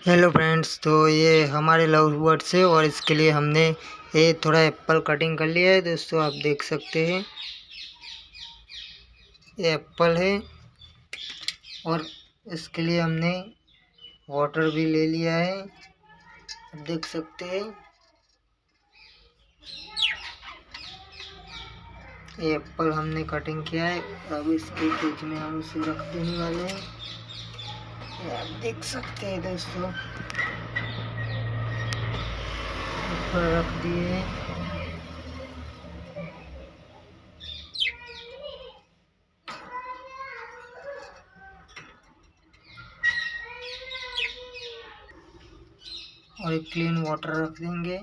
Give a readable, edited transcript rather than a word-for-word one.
Hello friends, तो ये हमारे लव बर्ड्स है और इसके लिए हमने ये थोड़ा एप्पल कटिंग कर लिया है। दोस्तों आप देख सकते हैं ये एप्पल है और इसके लिए हमने वाटर भी ले लिया है। आप देख सकते हैं ये एप्पल हमने कटिंग किया है। अब इसके बीच में हम इसे रख देने वाले हैं। ये आप देख सकते हैं दोस्तों, ऊपर रख दिए हैं। और एक क्लीन वाटर रख देंगे।